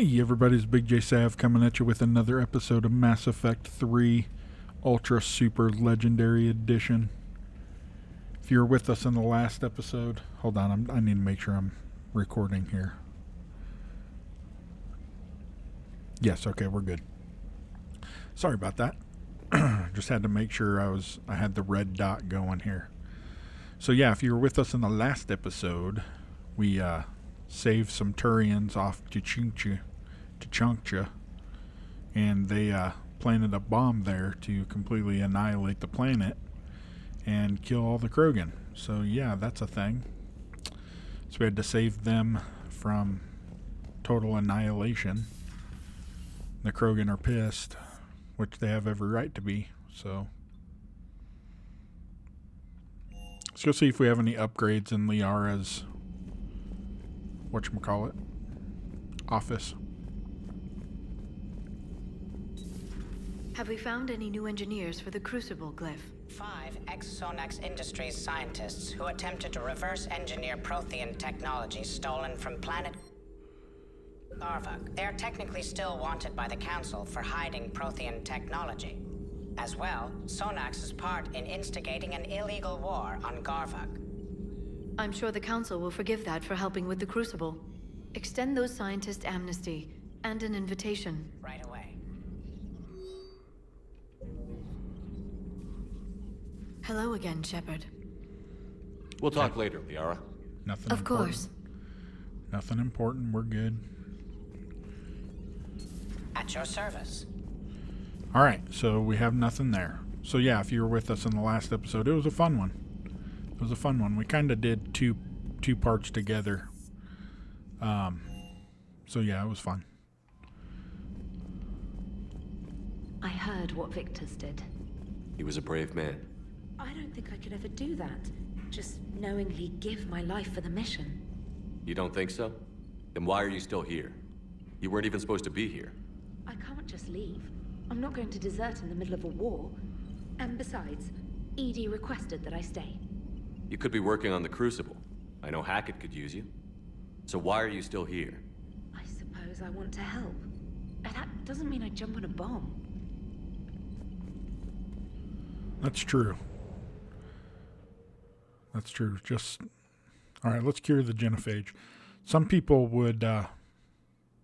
Hey everybody's Big J Sav coming at you with another episode of Mass Effect 3 Ultra Super Legendary Edition. If you're with us in the last episode, hold on, I need to make sure I'm recording here. Yes, okay, we're good. Sorry about that. Just had to make sure I had the red dot going here. So yeah, if you were with us in the last episode, we saved some Turians off Tuchunkcha, and they planted a bomb there to completely annihilate the planet and kill all the Krogan. So yeah, that's a thing. So we had to save them from total annihilation. The Krogan are pissed, which they have every right to be. So let's go see if we have any upgrades in Liara's whatchamacallit office. Have we found any new engineers for the Crucible glyph? 5 ex-Sonax Industries scientists who attempted to reverse engineer Prothean technology stolen from planet Garvuk. They are technically still wanted by the Council for hiding Prothean technology. As well, Sonax's part in instigating an illegal war on Garvuk. I'm sure the Council will forgive that for helping with the Crucible. Extend those scientists amnesty and an invitation. Right away. Hello again, Shepard. We'll talk later, Liara. Nothing Of important. course. Nothing important. We're good. At your service. All right, so we have nothing there. So yeah, if you were with us in the last episode, it was a fun one. It was a fun one. We kind of did two parts together. So yeah, it was fun. I heard what Victor's did. He was a brave man. I don't think I could ever do that. Just knowingly give my life for the mission. You don't think so? Then why are you still here? You weren't even supposed to be here. I can't just leave. I'm not going to desert in the middle of a war. And besides, EDI requested that I stay. You could be working on the Crucible. I know Hackett could use you. So why are you still here? I suppose I want to help. And that doesn't mean I jump on a bomb. That's true. That's true. Just all right. Let's cure the genophage. Some people would.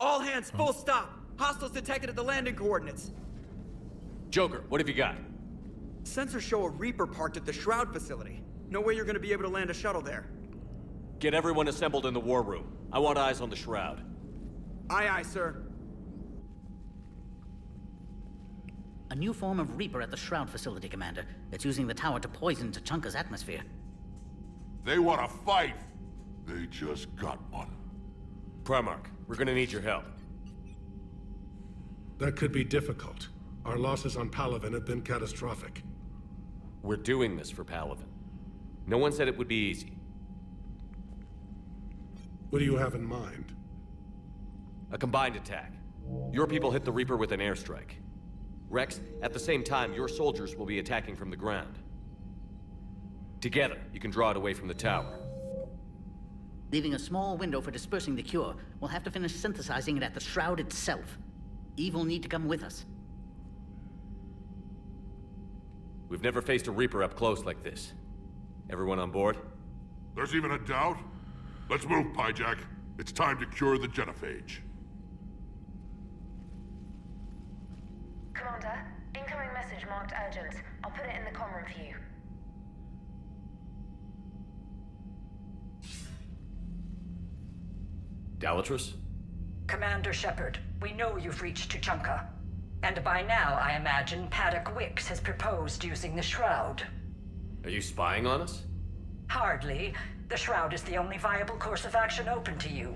All hands, full stop. Hostiles detected at the landing coordinates. Joker, what have you got? Sensors show a Reaper parked at the Shroud facility. No way you're gonna be able to land a shuttle there. Get everyone assembled in the war room. I want eyes on the Shroud. Aye, aye, sir. A new form of Reaper at the Shroud facility, Commander. It's using the tower to poison Tuchunka's atmosphere. They want to fight. They just got one. Primarch, we're gonna need your help. That could be difficult. Our losses on Palaven have been catastrophic. We're doing this for Palaven. No one said it would be easy. What do you have in mind? A combined attack. Your people hit the Reaper with an airstrike. Rex, at the same time, your soldiers will be attacking from the ground. Together, you can draw it away from the tower. Leaving a small window for dispersing the cure. We'll have to finish synthesizing it at the Shroud itself. Eve will need to come with us. We've never faced a Reaper up close like this. Everyone on board? There's even a doubt? Let's move, Pyjack. It's time to cure the genophage. Commander, incoming message marked urgent. I'll put it in the comm room for you. Dalatris? Commander Shepard, we know you've reached Tuchunka. And by now, I imagine Paddock Wicks has proposed using the Shroud. Are you spying on us? Hardly. The Shroud is the only viable course of action open to you.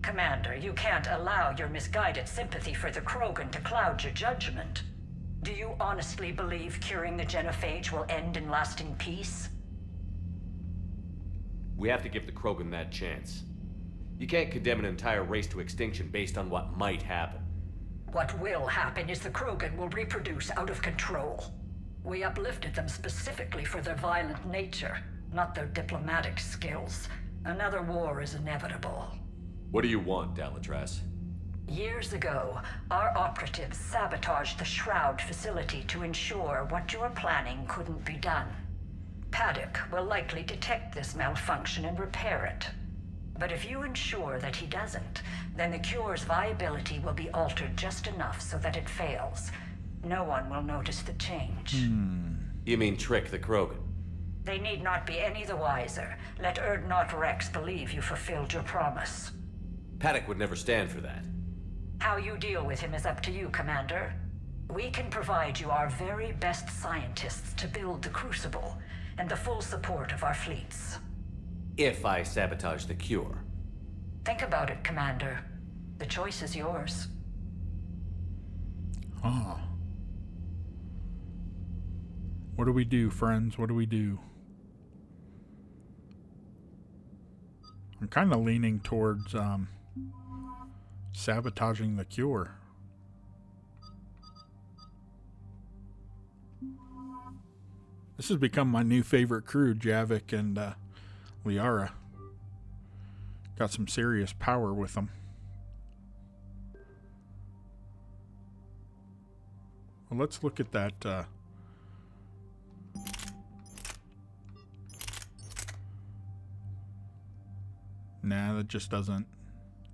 Commander, you can't allow your misguided sympathy for the Krogan to cloud your judgment. Do you honestly believe curing the genophage will end in lasting peace? We have to give the Krogan that chance. You can't condemn an entire race to extinction based on what might happen. What will happen is the Krogan will reproduce out of control. We uplifted them specifically for their violent nature, not their diplomatic skills. Another war is inevitable. What do you want, Dalatras? Years ago, our operatives sabotaged the Shroud facility to ensure what you are planning couldn't be done. Paddock will likely detect this malfunction and repair it. But if you ensure that he doesn't, then the cure's viability will be altered just enough so that it fails. No one will notice the change. You mean trick the Krogan? They need not be any the wiser. Let Urdnot Rex believe you fulfilled your promise. Paddock would never stand for that. How you deal with him is up to you, Commander. We can provide you our very best scientists to build the Crucible, and the full support of our fleets. If I sabotage the cure. Think about it, Commander. The choice is yours. Oh. What do we do, friends? What do we do? I'm kind of leaning towards sabotaging the cure. This has become my new favorite crew, Javik and Liara. Got some serious power with them. Well, let's look at that. Nah, that just doesn't.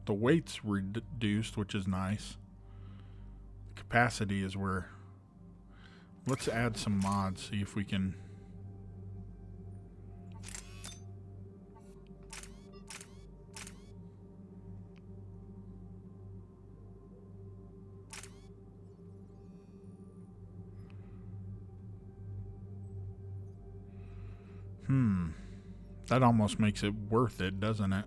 The weight's reduced, which is nice. The capacity is where. Let's add some mods, see if we can. That almost makes it worth it, doesn't it?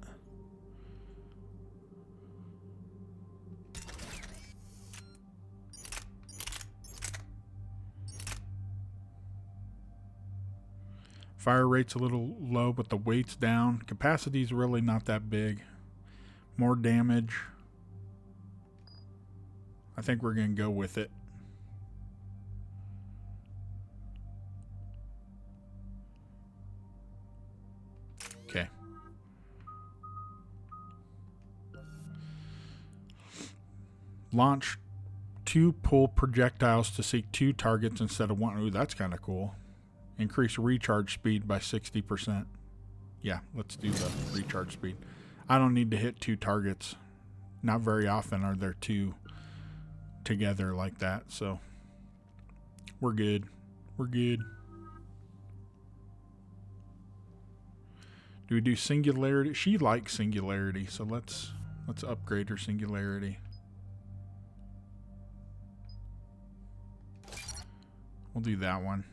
Fire rate's a little low, but the weight's down. Capacity's really not that big. More damage. I think we're going to go with it. Okay. Launch 2 pull projectiles to seek 2 targets instead of 1. Ooh, that's kind of cool. Increase recharge speed by 60%. Yeah, let's do the recharge speed. I don't need to hit 2 targets. Not very often are there 2 together like that, so we're good. We're good. Do we do singularity? She likes singularity, so let's upgrade her singularity. We'll do that one.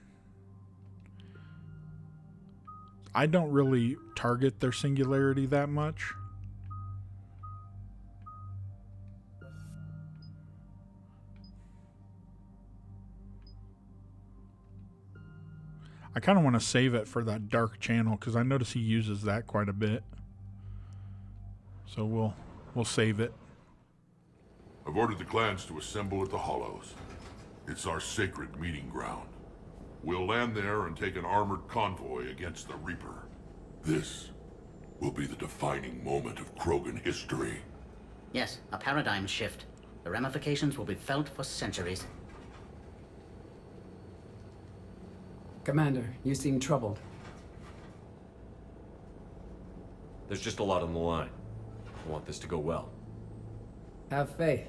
I don't really target their singularity that much. I kind of want to save it for that dark channel because I notice he uses that quite a bit. So we'll save it. I've ordered the clans to assemble at the Hollows. It's our sacred meeting ground. We'll land there and take an armored convoy against the Reaper. This will be the defining moment of Krogan history. Yes, a paradigm shift. The ramifications will be felt for centuries. Commander, you seem troubled. There's just a lot on the line. I want this to go well. Have faith.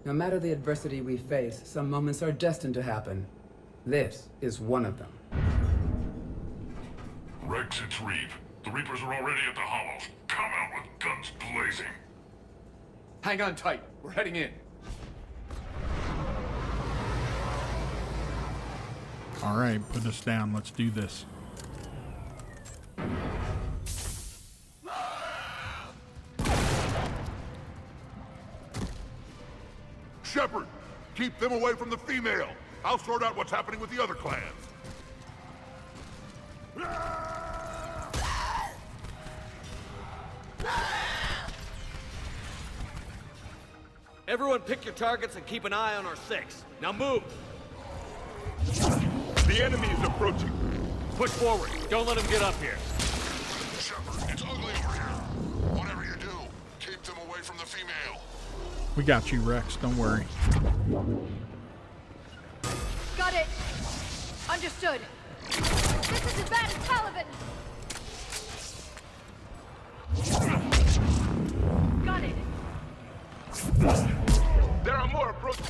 No matter the adversity we face, some moments are destined to happen. This is one of them. Rex, it's Reeve. The Reapers are already at the Hollows. Come out with guns blazing. Hang on tight. We're heading in. All right, put us down. Let's do this. Shepard, keep them away from the female. I'll sort out what's happening with the other clans. Everyone pick your targets and keep an eye on our 6. Now move! The enemy is approaching. Push forward. Don't let them get up here. Shepard, it's ugly over here. Whatever you do, keep them away from the female. We got you, Rex. Don't worry. Got it. Understood. This is as bad as Palaven. Got it. There are more approaching.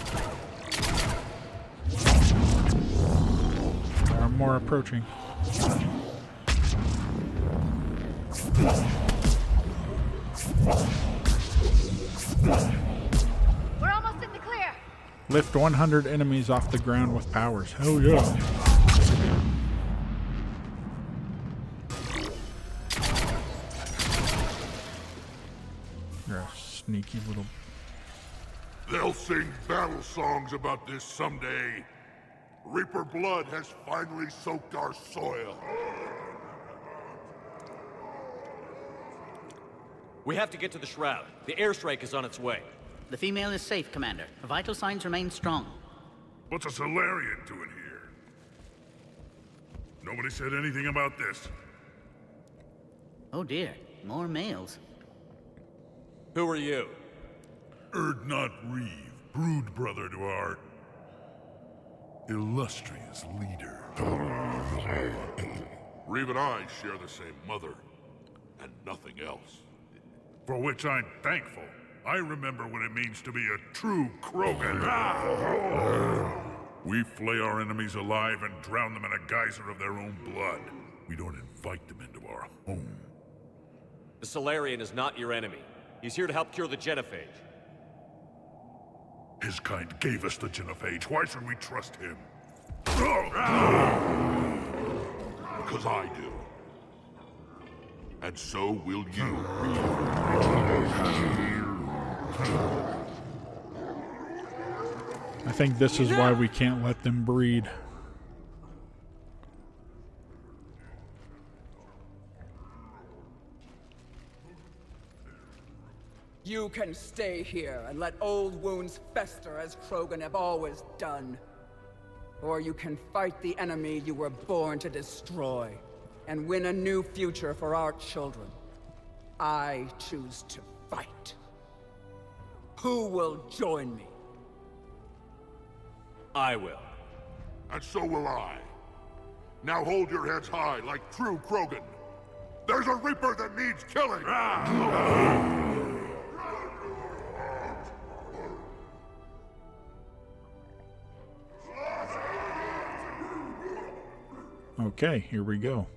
There are more approaching. We're almost in the clear. Lift 100 enemies off the ground with powers. Hell yeah. You're a sneaky little... They'll sing battle songs about this someday. Reaper blood has finally soaked our soil. We have to get to the Shroud. The airstrike is on its way. The female is safe, Commander. Her vital signs remain strong. What's a Solarian doing here? Nobody said anything about this. Oh dear, more males. Who are you? Erdnot Reeve, brood brother to our illustrious leader. Reeve and I share the same mother, and nothing else. For which I'm thankful. I remember what it means to be a true Krogan. We flay our enemies alive and drown them in a geyser of their own blood. We don't invite them into our home. The Solarian is not your enemy. He's here to help cure the genophage. His kind gave us the genophage. Why should we trust him? Because I do. And so will you. I think this is why we can't let them breed. You can stay here and let old wounds fester as Krogan have always done. Or you can fight the enemy you were born to destroy, and win a new future for our children. I choose to fight. Who will join me? I will. And so will I. Now hold your heads high like true Krogan. There's a Reaper that needs killing! Okay, here we go.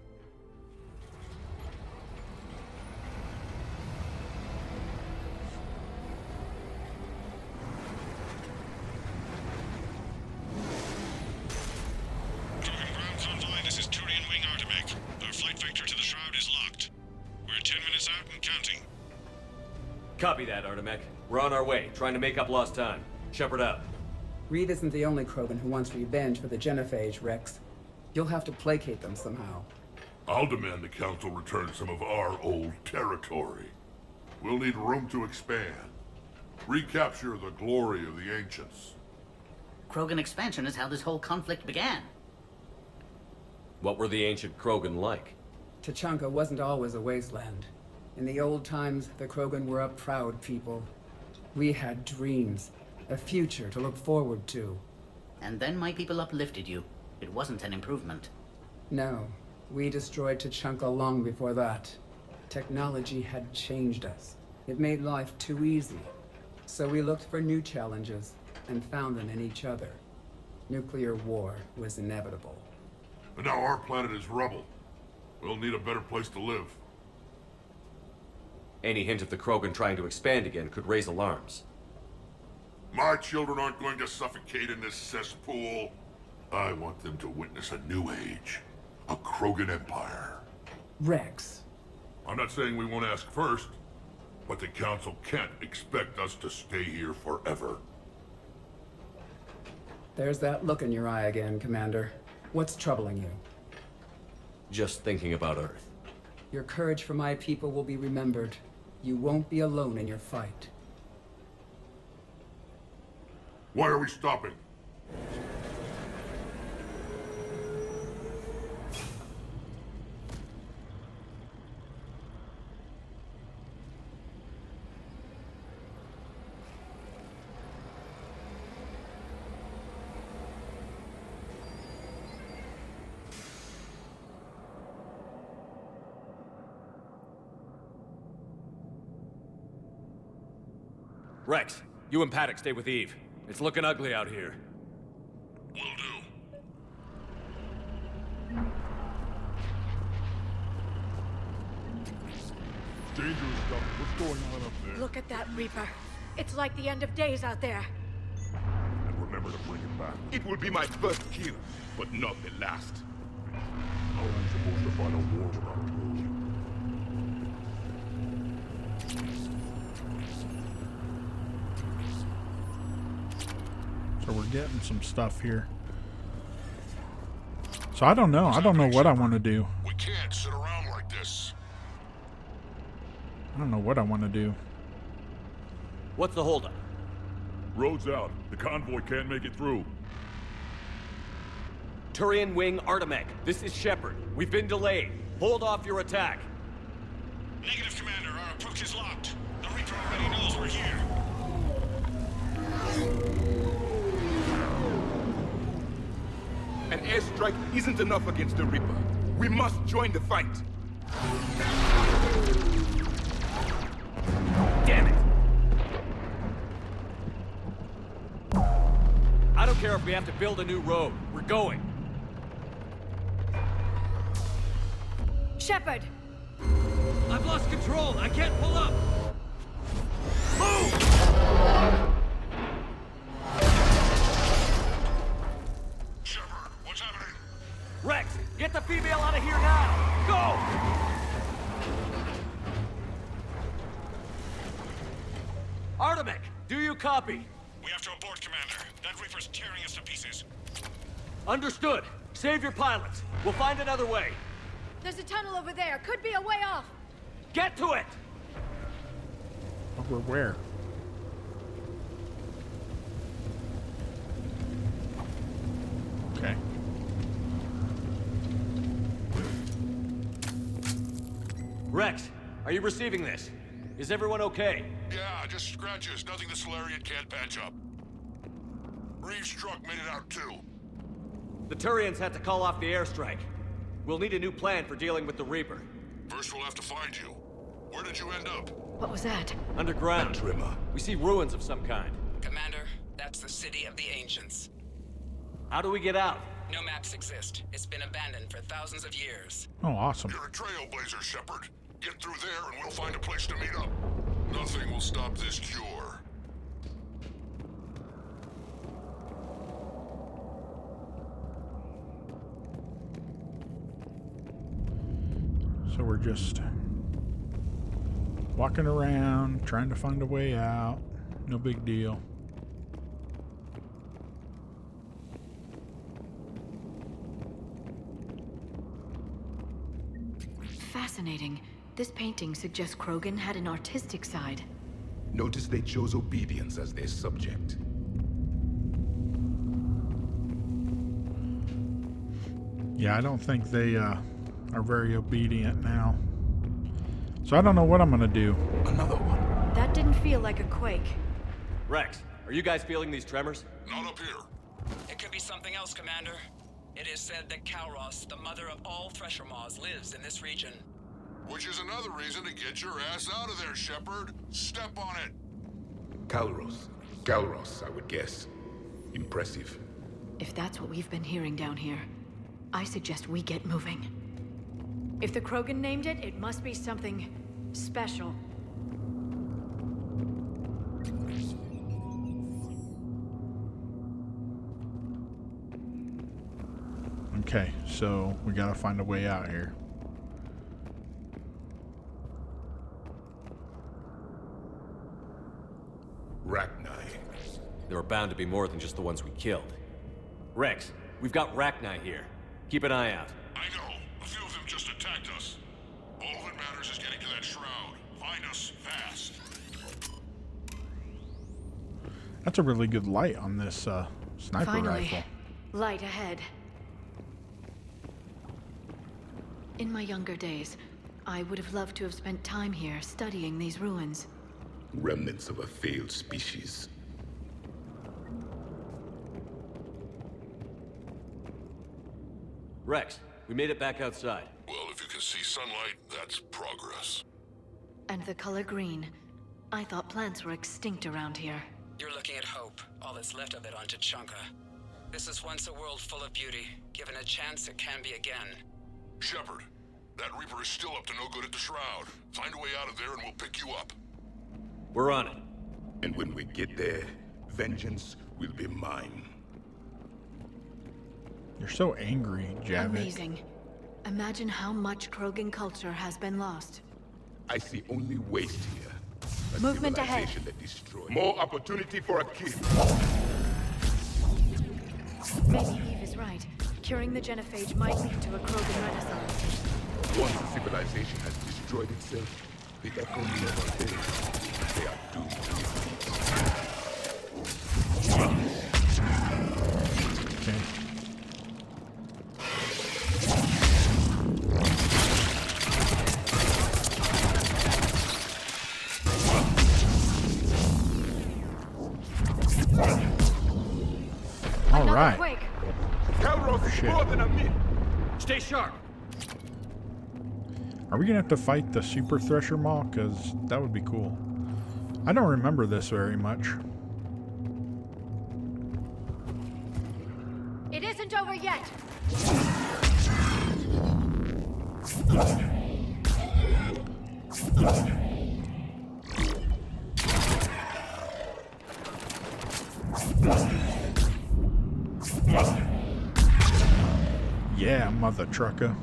This is Turian Wing Artemech. Our flight vector to the Shroud is locked. We're 10 minutes out and counting. Copy that, Artemech. We're on our way, trying to make up lost time. Shepard out. Reed isn't the only Krogan who wants revenge for the genophage, Rex. You'll have to placate them somehow. I'll demand the Council return some of our old territory. We'll need room to expand. Recapture the glory of the Ancients. Krogan expansion is how this whole conflict began. What were the ancient Krogan like? Tachanka wasn't always a wasteland. In the old times, the Krogan were a proud people. We had dreams, a future to look forward to. And then my people uplifted you. It wasn't an improvement. No, we destroyed Tachanka long before that. Technology had changed us. It made life too easy. So we looked for new challenges, and found them in each other. Nuclear war was inevitable. But now our planet is rubble. We'll need a better place to live. Any hint of the Krogan trying to expand again could raise alarms. My children aren't going to suffocate in this cesspool. I want them to witness a new age. A Krogan empire. Rex. I'm not saying we won't ask first, but the Council can't expect us to stay here forever. There's that look in your eye again, Commander. What's troubling you? Just thinking about Earth. Your courage for my people will be remembered. You won't be alone in your fight. Why are we stopping? Rex, you and Paddock stay with Eve. It's looking ugly out here. Will do. Dangerous stuff. What's going on up there? Look at that Reaper. It's like the end of days out there. And remember to bring it back. It will be my first kill, but not the last. How am I supposed to fight a war without a rule? So we're getting some stuff here. So I don't know. I don't know what I want to do. We can't sit around like this. I don't know what I want to do. What's the holdup? Road's out. The convoy can't make it through. Turian Wing Artemec, this is Shepard. We've been delayed. Hold off your attack. Negative, Commander. Our approach is locked. The Reaper already knows we're here. An airstrike isn't enough against the Reaper. We must join the fight. Damn it! I don't care if we have to build a new road. We're going. Shepard! I've lost control. I can't pull up. Move! Shepard, what's happening? Rex, get the female out of here now! Go! Artemec, do you copy? We have to abort, Commander. That Reaper's tearing us to pieces. Understood. Save your pilots. We'll find another way. There's a tunnel over there. Could be a way off. Get to it! Over where? Okay. Rex, are you receiving this? Is everyone okay? Yeah, just scratches. Nothing the Solarian can't patch up. Reeves' truck made it out too. The Turians had to call off the airstrike. We'll need a new plan for dealing with the Reaper. First we'll have to find you. Where did you end up? What was that? Underground. Trimmer. We see ruins of some kind. Commander, that's the city of the ancients. How do we get out? No maps exist. It's been abandoned for thousands of years. Oh, awesome. You're a trailblazer, Shepard. Get through there and we'll find a place to meet up. Nothing will stop this cure. So we're just walking around, trying to find a way out. No big deal. Fascinating. This painting suggests Krogan had an artistic side. Notice they chose obedience as their subject. Yeah, I don't think they are very obedient now. So I don't know what I'm gonna do. Another one. That didn't feel like a quake. Rex, are you guys feeling these tremors? Not up here. It could be something else, Commander. It is said that Kalros, the mother of all Thresher Maws, lives in this region. Which is another reason to get your ass out of there, Shepard. Step on it. Kalros. Kalros, I would guess. Impressive. If that's what we've been hearing down here, I suggest we get moving. If the Krogan named it, it must be something special. Okay, so we gotta find a way out here. Rachni. There are bound to be more than just the ones we killed. Rex, we've got Rachni here. Keep an eye out. I know. A few of them just attacked us. All that matters is getting to that shroud. Find us fast. That's a really good light on this sniper Finally, rifle. light ahead. In my younger days, I would have loved to have spent time here studying these ruins. Remnants of a failed species. Rex, we made it back outside. Well, if you can see sunlight, that's progress. And the color green. I thought plants were extinct around here. You're looking at hope, all that's left of it on Tuchanka. This is once a world full of beauty. Given a chance, it can be again. Shepard, that Reaper is still up to no good at the Shroud. Find a way out of there and we'll pick you up. We're on it. And when we get there, vengeance will be mine. You're so angry, Javik. Amazing. Imagine how much Krogan culture has been lost. I see only waste here. A Movement ahead. civilization that destroys. More opportunity for a kill. Maybe Eve is right. Curing the genophage might lead to a Krogan renaissance. Once a civilization has destroyed itself, the echoes never fade. They are doomed. Okay. All right. Quake. Kalros is more than a myth. Stay sharp. Are we gonna have to fight the Super Thresher Maw? Because that would be cool. I don't remember this very much. It isn't over yet. Yeah, mother trucker.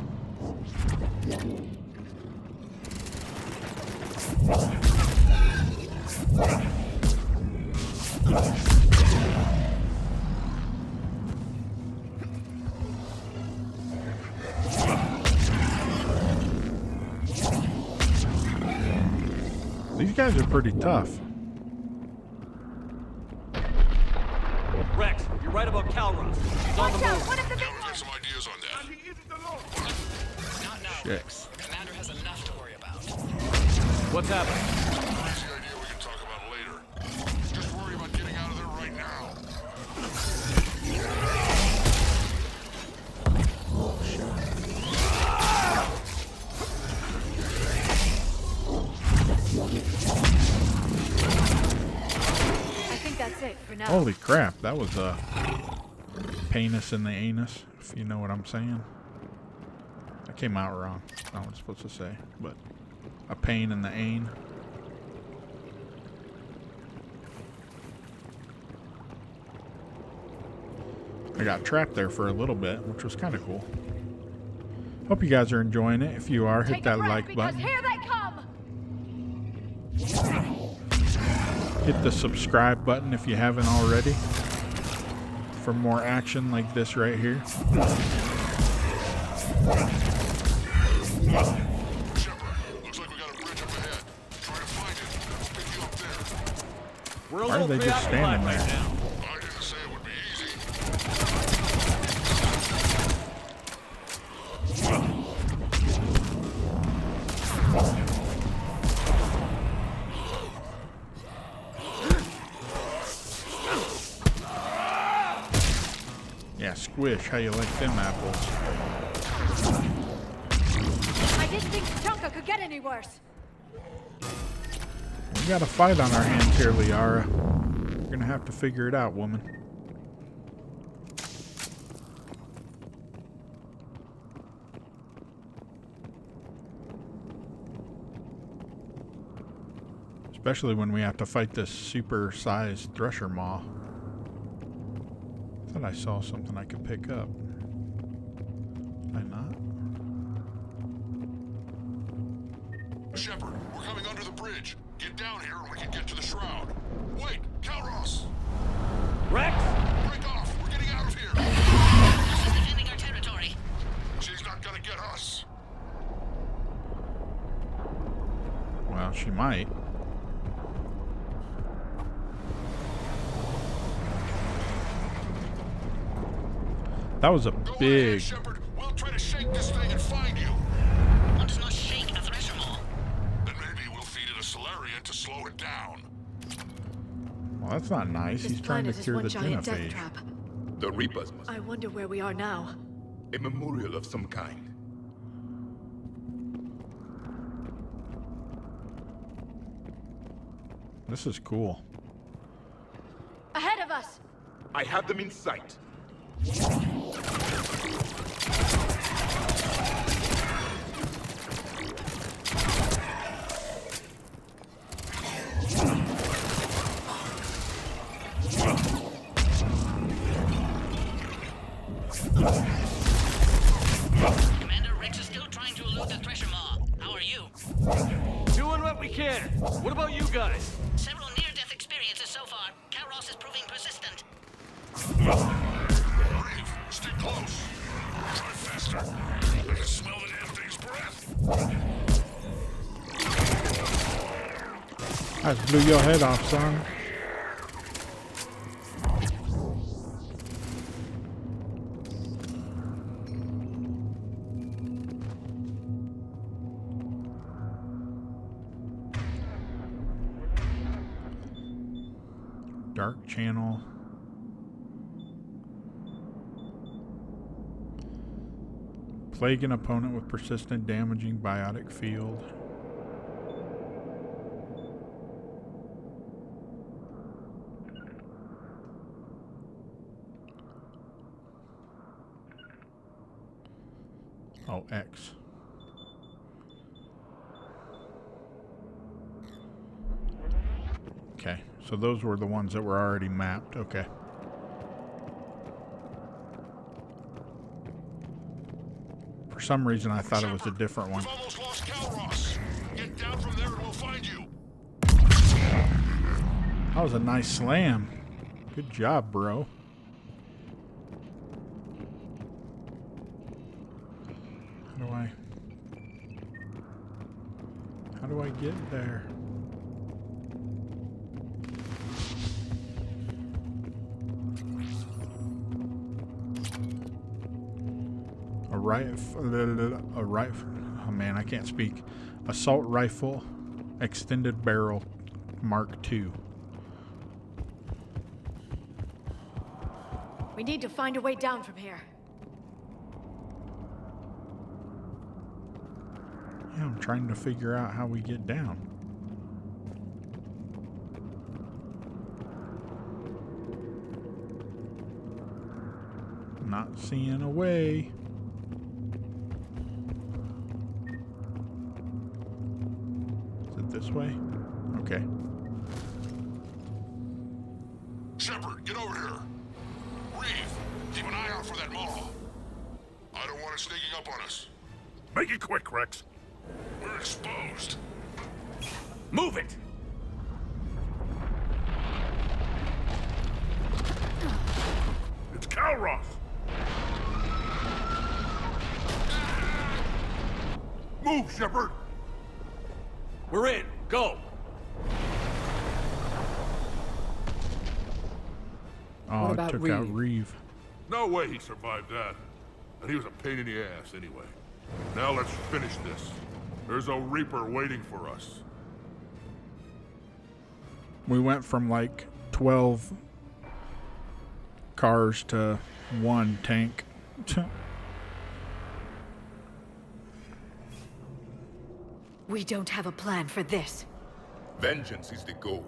These guys are pretty tough. Rex, you're right about Kalros. She's on the move. One of the big Get some ideas on that. Not now, Shit. Rex. Commander has enough to worry about. What's happening? Crazy idea we can talk about later. Just worry about getting out of there right now. I think that's it for now. Holy crap, that was a penis in the anus, if you know what I'm saying. That came out wrong. Not what I'm supposed to say, but a pain in the ain. I got trapped there for a little bit, which was kind of cool. Hope you guys are enjoying it. If you are, hit Take a that breath, like because button. here they come. Hit the subscribe button if you haven't already for more action like this right here. We're a Why are little they just standing preoccupied right there? now. I didn't say it would be Yeah, squish. How you like them apples? I didn't think Tuchanka could get any worse. We got a fight on our hands here, Liara. We're gonna have to figure it out, woman. Especially when we have to fight this super-sized Thresher Maw. I thought I saw something I could pick up. Did I not? Shepard, we're coming under the bridge. Get down here and we can get to the Shroud. Wait, Kalros! Rex! Break off! We're getting out of here! She's defending our territory. She's not gonna get us. Well, she might. That was a big... Shepard, we'll try to shake this thing and find you. One does not shake a Thresher Maw. Then maybe we'll feed it a Solarian to slow it down. Well, that's not nice. This He's trying to planet is cure one the giant death genophage. trap. The Reapers must I wonder where we are now. a memorial of some kind. This is cool. Ahead of us! I have them in sight. Commander, Rex is still trying to elude the Thresher Maw. How are you? Doing what we can. What about you guys? Several near-death experiences so far. Kalros is proving persistent. Reeve, stay close. Try faster. I can smell the damn thing's breath. I just blew your head off, son. Dark channel. Plague an opponent with persistent damaging biotic field. Oh, X. Okay, so those were the ones that were already mapped. Okay. For some reason, I thought it was a different one. We've almost lost Kalros. Get down from there and we'll find you. That was a nice slam. Good job, bro. How do I get there? A rifle. Oh man, I can't speak. Assault rifle, extended barrel, Mark II. We need to find a way down from here. Yeah, I'm trying to figure out how we get down. Not seeing a way. Is it this way? Okay. Shepard, get over here. Reeve, keep an eye out for that maw. I don't want it sneaking up on us. Make it quick, Rex. We're exposed. Move it! It's Kalros! Move, Shepard! We're in. Go! Oh, What it about took Reeve? out Reeve. No way he survived that. And he was a pain in the ass anyway. Now let's finish this. There's a Reaper waiting for us. We went from like 12 cars to one tank. We don't have a plan for this. Vengeance is the goal.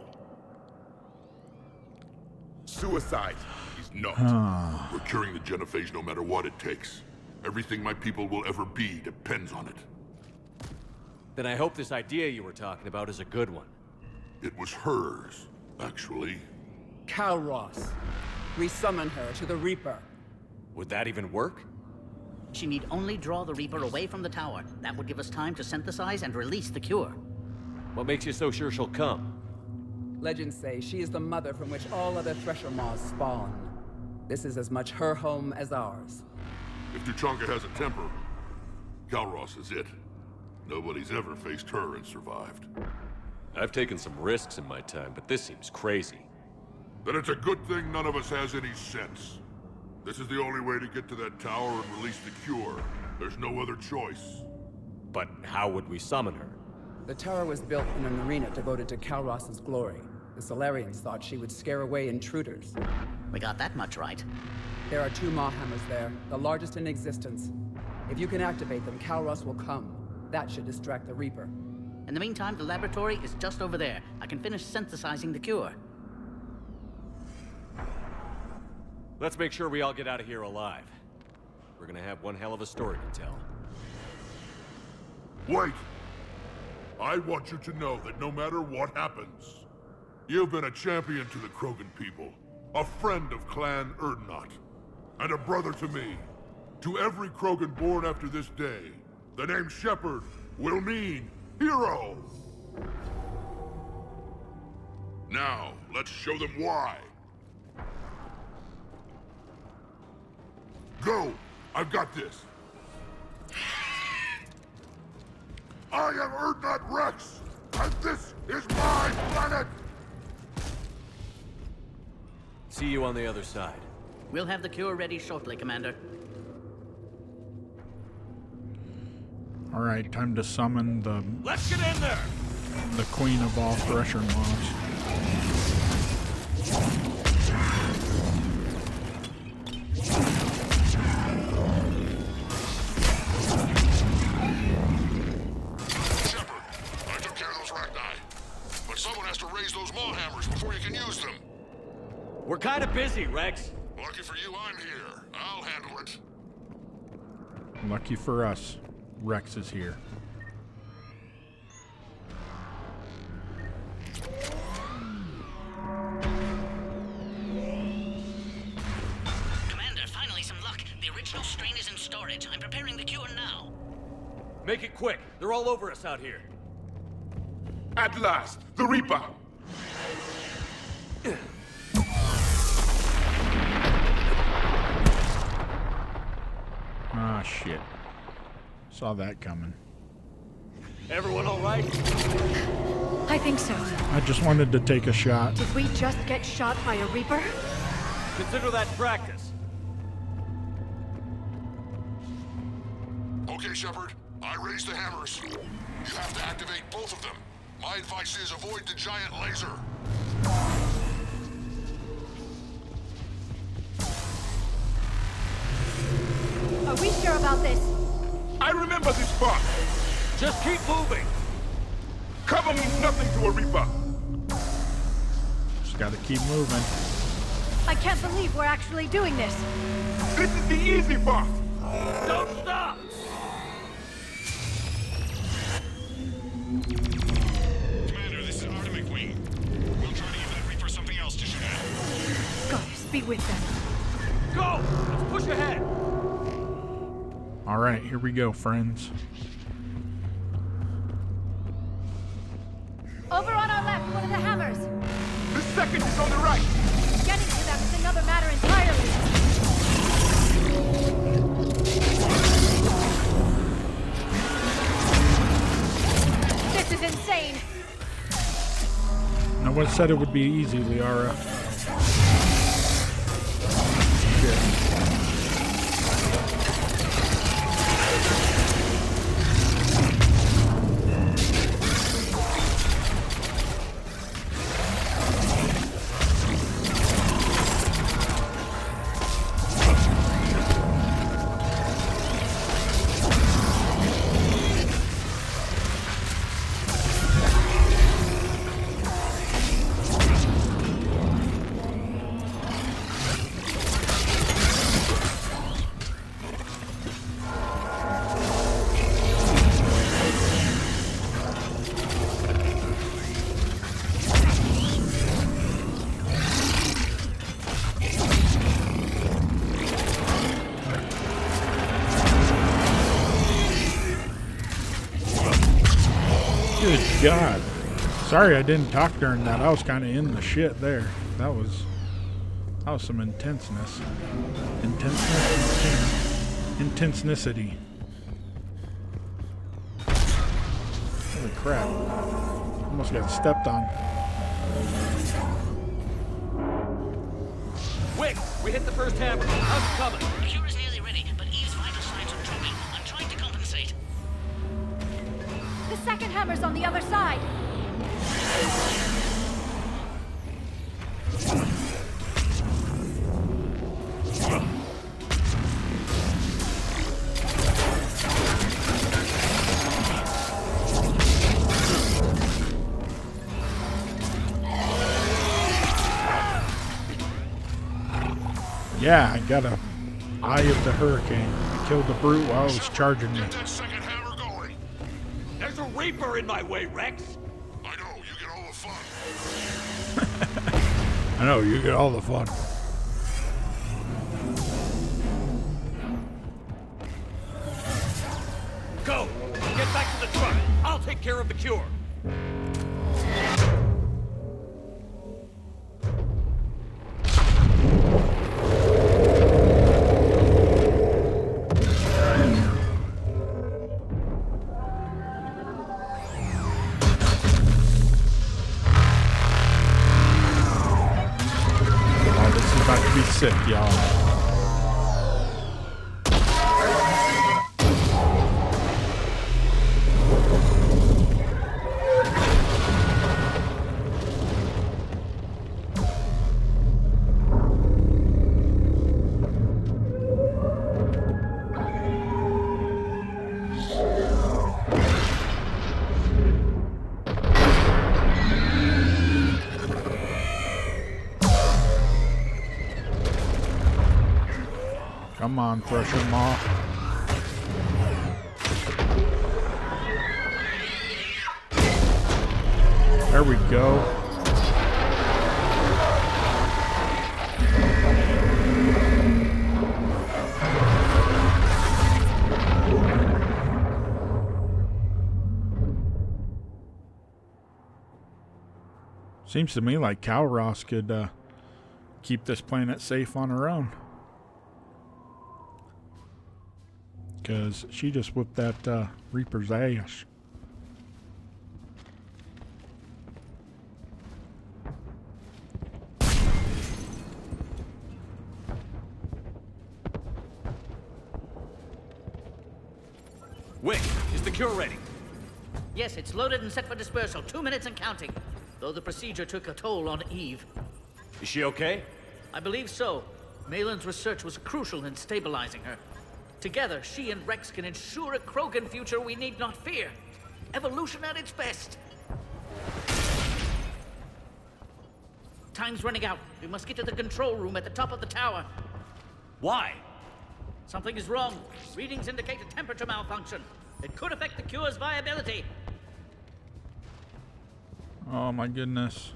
Suicide is not. We're curing the genophage no matter what it takes. Everything my people will ever be depends on it. Then I hope this idea you were talking about is a good one. It was hers, actually. Kalros. We summon her to the Reaper. Would that even work? She need only draw the Reaper away from the tower. That would give us time to synthesize and release the cure. What makes you so sure she'll come? Legends say she is the mother from which all other Thresher Maws spawn. This is as much her home as ours. If Tuchanka has a temper, Kalros is it. Nobody's ever faced her and survived. I've taken some risks in my time, but this seems crazy. Then it's a good thing none of us has any sense. This is the only way to get to that tower and release the cure. There's no other choice. But how would we summon her? The tower was built in an arena devoted to Kalros' glory. The Solarians thought she would scare away intruders. We got that much right. There are 2 Maw Hammers there, the largest in existence. If you can activate them, Kalros will come. That should distract the Reaper. In the meantime, the laboratory is just over there. I can finish synthesizing the cure. Let's make sure we all get out of here alive. We're gonna have one hell of a story to tell. Wait! I want you to know that no matter what happens, you've been a champion to the Krogan people, a friend of Clan Erdnot, and a brother to me. To every Krogan born after this day, the name Shepard will mean hero! Now, let's show them why. Go! I've got this. I am Erdnot Rex, and this is my planet! See you on the other side. We'll have the cure ready shortly, Commander. All right, time to summon the... Let's get in there! The queen of all Thresher Maws. We're kind of busy, Rex. Lucky for you, I'm here. I'll handle it. Lucky for us, Rex is here. Commander, finally some luck. The original strain is in storage. I'm preparing the cure now. Make it quick. They're all over us out here. At last, the Reaper! Ah, shit. Saw that coming. Everyone all right? I think so. I just wanted to take a shot. Did we just get shot by a Reaper? Consider that practice. Okay, Shepard. I raised the hammers. You have to activate both of them. My advice is avoid the giant laser. Are we sure about this? I remember this spot. Just keep moving. Cover means nothing to a Reaper. Just gotta keep moving. I can't believe we're actually doing this. This is the easy part. Don't stop! Commander, this is Artemis Wing. We'll try to give that Reaper something else to shoot at. Goddess, be with them. Go! Let's push ahead! All right, here we go, friends. Over on our left, one of the hammers. The second is on the right. Getting to them is another matter entirely. This is insane. No one said it would be easy, Liara. Shit. Good God. Sorry I didn't talk during that. I was kind of in the shit there. That was some intenseness. Intensenicity. Holy crap. Almost got stepped on. Wick, we hit the first hammer. How's it coming? The cure is nearly ready, but Eve's vital signs are dropping. I'm trying to compensate. The second hammer's on the other side. Yeah, I got a eye of the hurricane. I killed the brute while it was charging me. Get that second hammer going. There's a Reaper in my way, Rex. I know, you get all the fun. I know, you get all the fun. Go! Get back to the truck. I'll take care of the cure. Oh, this is about to be sick, y'all. Come on, Thresher Maw. There we go. Seems to me like Kalros could keep this planet safe on her own. Because she just whipped that Reaper's ass. Wick, is the cure ready? Yes, it's loaded and set for dispersal. 2 minutes and counting. Though the procedure took a toll on Eve. Is she okay? I believe so. Malin's research was crucial in stabilizing her. Together, she and Rex can ensure a Krogan future we need not fear. Evolution at its best. Time's running out. We must get to the control room at the top of the tower. Why? Something is wrong. Readings indicate a temperature malfunction. It could affect the cure's viability. Oh my goodness.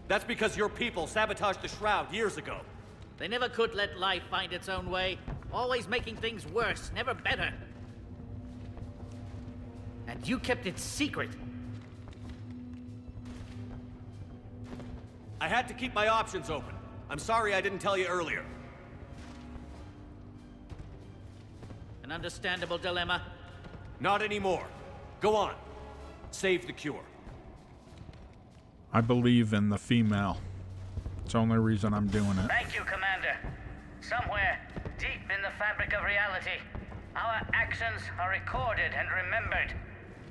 That's because your people sabotaged the Shroud years ago. They never could let life find its own way. Always making things worse, never better. And you kept it secret. I had to keep my options open. I'm sorry I didn't tell you earlier. An understandable dilemma. Not anymore. Go on. Save the cure. I believe in the female. It's the only reason I'm doing it. Thank you, Commander. Somewhere, deep in the fabric of reality, our actions are recorded and remembered.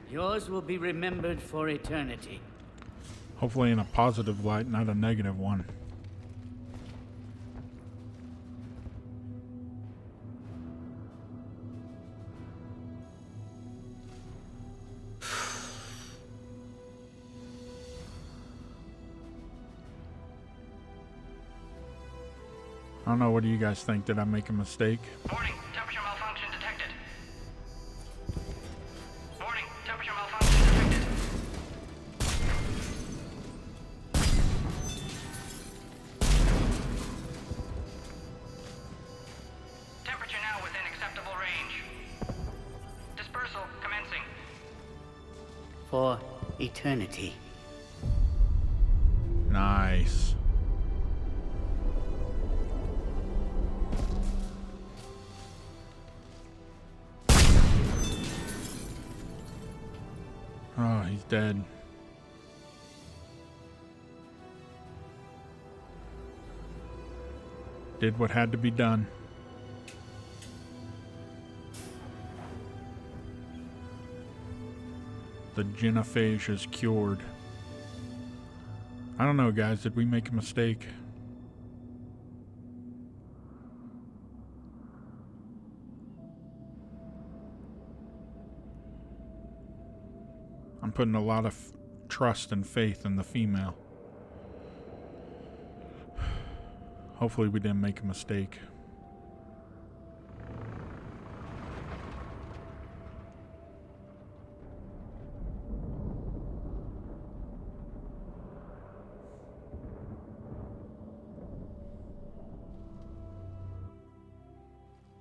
Yours will be remembered for eternity. Hopefully in a positive light, not a negative one. I don't know, what do you guys think? Did I make a mistake? Warning, temperature malfunction detected. Warning, temperature malfunction detected. Temperature now within acceptable range. Dispersal commencing. For eternity. Nice. Oh, he's dead. Did what had to be done. The genophage is cured. I don't know, guys. Did we make a mistake? I'm putting a lot of trust and faith in the female. Hopefully we didn't make a mistake.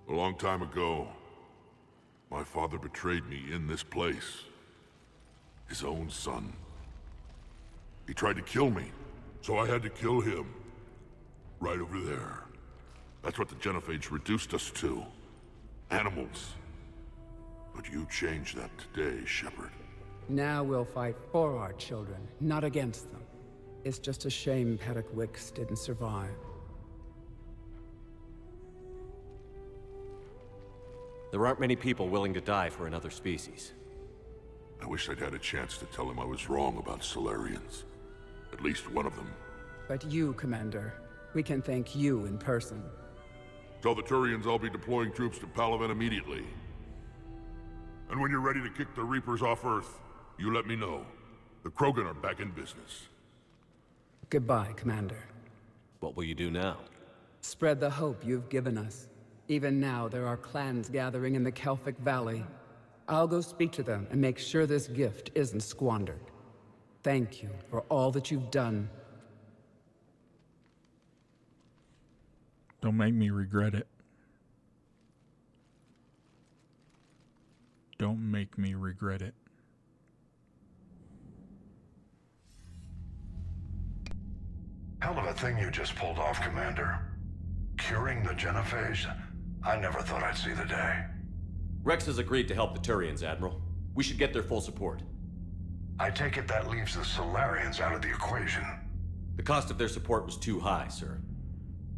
A long time ago, my father betrayed me in this place. His own son. He tried to kill me, so I had to kill him. Right over there. That's what the Genophage reduced us to. Animals. But you changed that today, Shepard. Now we'll fight for our children, not against them. It's just a shame Paddock Wicks didn't survive. There aren't many people willing to die for another species. I wish I'd had a chance to tell him I was wrong about Solarians. At least one of them. But you, Commander, we can thank you in person. Tell the Turians I'll be deploying troops to Palaven immediately. And when you're ready to kick the Reapers off Earth, you let me know. The Krogan are back in business. Goodbye, Commander. What will you do now? Spread the hope you've given us. Even now, there are clans gathering in the Kelphic Valley. I'll go speak to them and make sure this gift isn't squandered. Thank you for all that you've done. Don't make me regret it. Don't make me regret it. Hell of a thing you just pulled off, Commander. Curing the Genophage? I never thought I'd see the day. Rex has agreed to help the Turians, Admiral. We should get their full support. I take it that leaves the Solarians out of the equation. The cost of their support was too high, sir.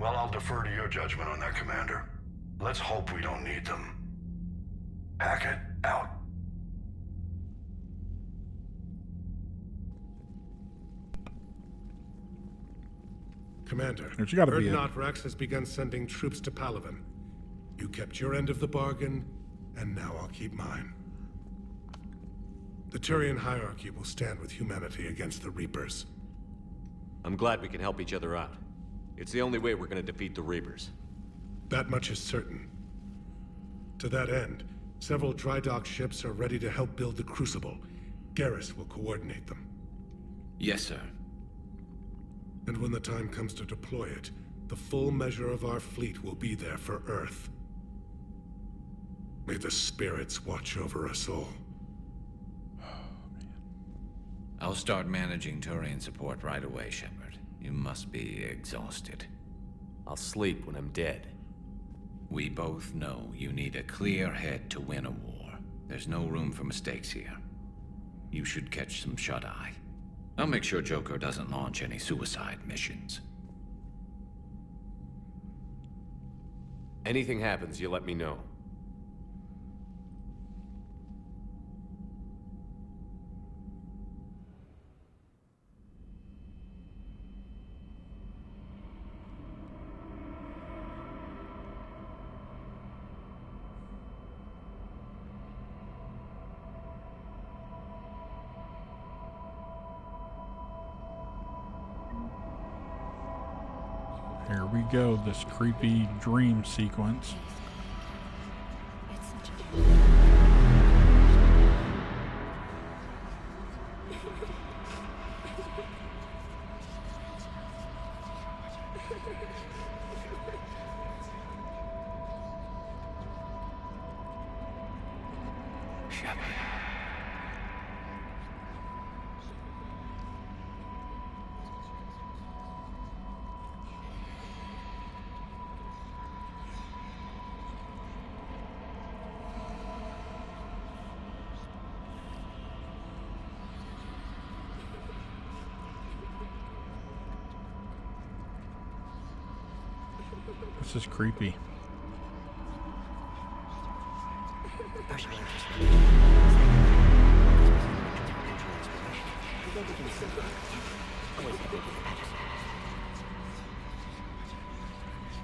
Well, I'll defer to your judgment on that, Commander. Let's hope we don't need them. Hackett, out. Commander, There's gotta be Urdnot Rex has begun sending troops to Palaven. You kept your end of the bargain, and now I'll keep mine. The Turian hierarchy will stand with humanity against the Reapers. I'm glad we can help each other out. It's the only way we're gonna defeat the Reapers. That much is certain. To that end, several dry dock ships are ready to help build the Crucible. Garrus will coordinate them. Yes, sir. And when the time comes to deploy it, the full measure of our fleet will be there for Earth. May the spirits watch over us all. I'll start managing Turian support right away, Shepard. You must be exhausted. I'll sleep when I'm dead. We both know you need a clear head to win a war. There's no room for mistakes here. You should catch some shut-eye. I'll make sure Joker doesn't launch any suicide missions. Anything happens, you let me know. Here we go, this creepy dream sequence. This is creepy.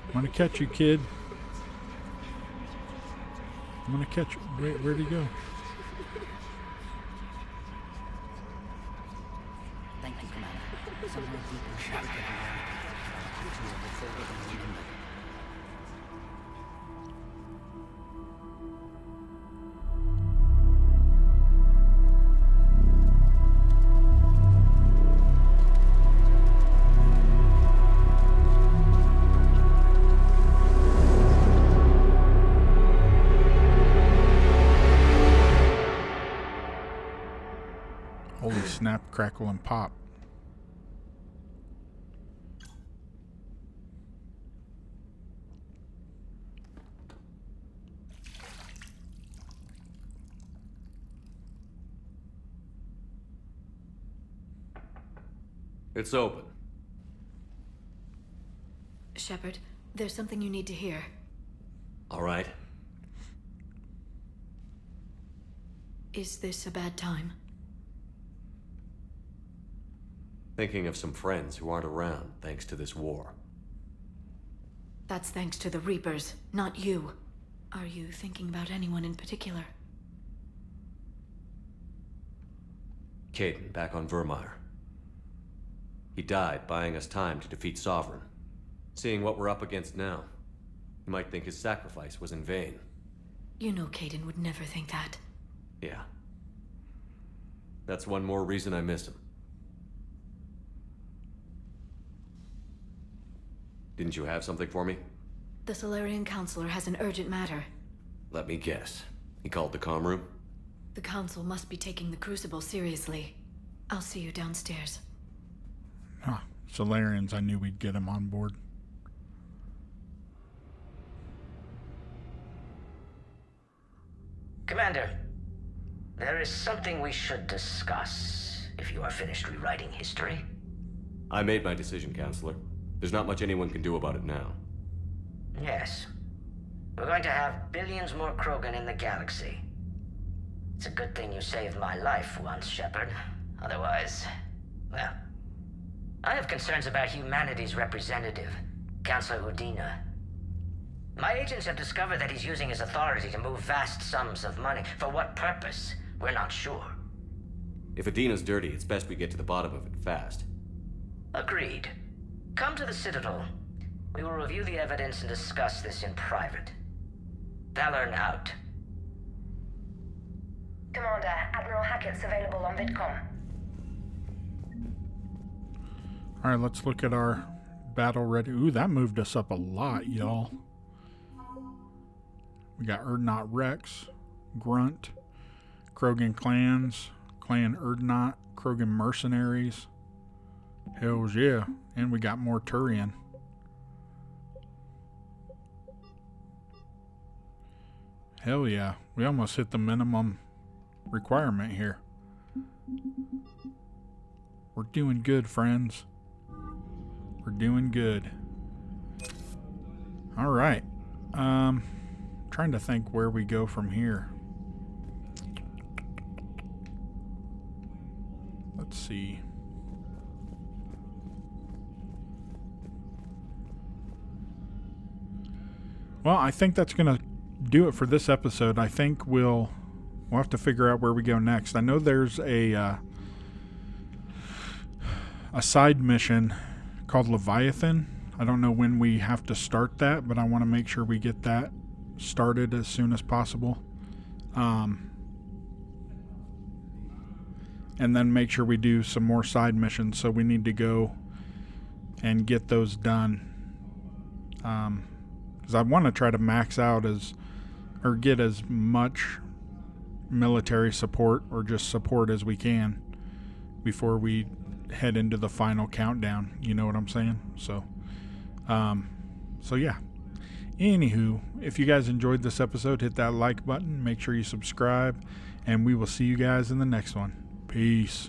I'm gonna catch you, kid. I'm gonna catch you. Where'd he go? Thank you, Commander. Somewhere deep in snap, crackle, and pop. It's open. Shepard, there's something you need to hear. All right. Is this a bad time? Thinking of some friends who aren't around thanks to this war. That's thanks to the Reapers, not you. Are you thinking about anyone in particular? Caden, back on Vermeer. He died buying us time to defeat Sovereign. Seeing what we're up against now, you might think his sacrifice was in vain. You know Caden would never think that. Yeah. That's one more reason I miss him. Didn't you have something for me? The Solarian Counselor has an urgent matter. Let me guess. He called the comm room? The Council must be taking the Crucible seriously. I'll see you downstairs. Huh. Solarians, I knew we'd get him on board. Commander, there is something we should discuss, if you are finished rewriting history. I made my decision, Counselor. There's not much anyone can do about it now. Yes. We're going to have billions more Krogan in the galaxy. It's a good thing you saved my life once, Shepard. Otherwise, well... I have concerns about humanity's representative, Councilor Udina. My agents have discovered that he's using his authority to move vast sums of money. For what purpose? We're not sure. If Adina's dirty, it's best we get to the bottom of it fast. Agreed. Come to the Citadel. We will review the evidence and discuss this in private. Valorn out. Commander, Admiral Hackett's available on VidCom. Alright, let's look at our battle ready. Ooh, that moved us up a lot, y'all. We got Urdnot Rex, Grunt, Krogan clans, Clan Urdnot, Krogan mercenaries. Hells yeah. And we got more Turian. Hell yeah. We almost hit the minimum requirement here. We're doing good, friends. We're doing good. Alright. Trying to think where we go from here. Let's see. Well, I think that's going to do it for this episode. I think we'll have to figure out where we go next. I know there's a side mission called Leviathan. I don't know when we have to start that, but I want to make sure we get that started as soon as possible. And then make sure we do some more side missions. So we need to go and get those done. Because I want to try to max out or get as much military support or just support as we can before we head into the final countdown. You know what I'm saying? So yeah. Anywho, if you guys enjoyed this episode, hit that like button, make sure you subscribe, and we will see you guys in the next one. Peace.